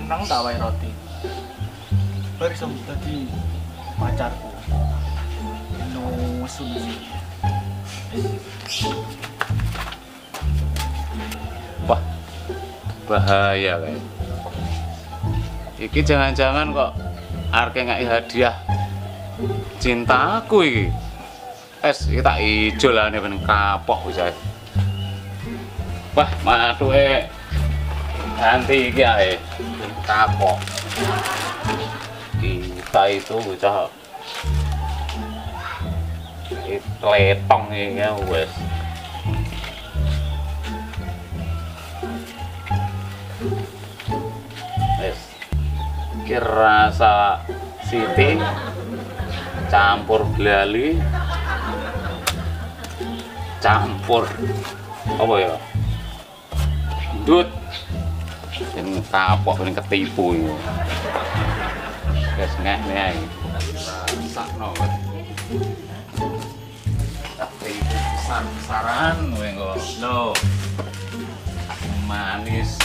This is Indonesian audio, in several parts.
seneng tak wae roti. Bar iso dadi pacarku. No solusi. Wah, bahaya kayak. Iki jangan-jangan kok arek ngeki hadiah cintaku iki. Iki tak ijo lah nek ben kapok wis ae. Wah, matuke ganti iki ae. Kapok. Kita itu bocah letong iki wis. Wis. Iki rasa Siti campur blali campur apa ya? Ndut. Sing kapok ben ketipu iki. Wis ngene ae. Sakno. Tapi besar-besaran kowe kok. Lho. Manis.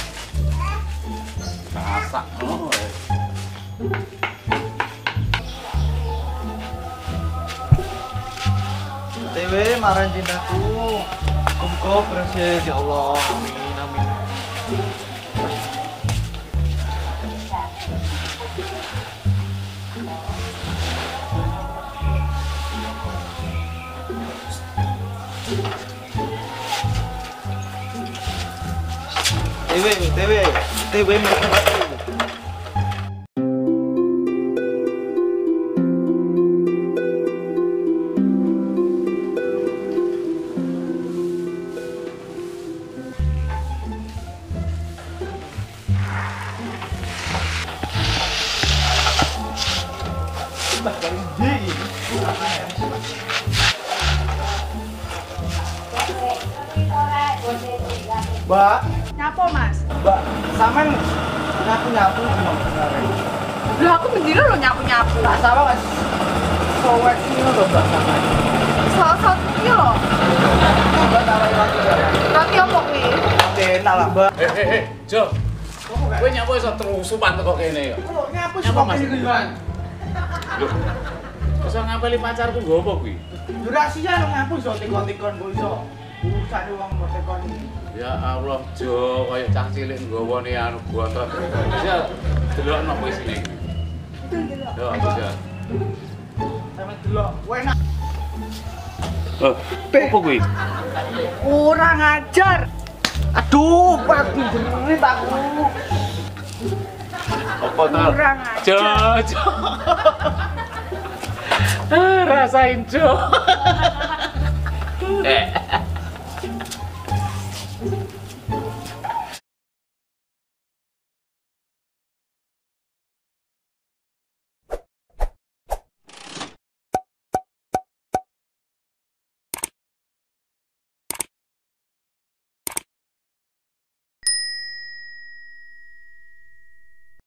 Masak no. Dewe marah cintaku. Muga berhasil ya Allah. Amin amin. Dewe mereka. Mbak, Nyapo mas? Mbak, sampean nyapu gimana kemarin? Lah aku berdiri lo nyapu-nyapu. Tak sama mas, sowek ini loh mbak sampean. Salah satu iki lho. Mbak tawain roti ya? Roti opo kuwi? Roti enak lah mbak. Jo. Kowe nyapu iso terusupan teko kene ya. Kok nyapu Nyapu, kok Mas? ini gimana? Lho. Iso ngapeli pacarku nggo apa kuwi? Durasinya lo nyapu iso tikon-tikon kok iso. Urusan uang mau tekon ini. Ya Allah, Jo, kaya cah cilik nggawa ne anu bontot. Ya delokno kowe sini. Yo, bisa. Sampe delok, enak. Apa kuwi? Kurang ajar. Aduh, pagi jerit aku. Apa to? Kurang Jo, ajar. Jo. Rasain Jo.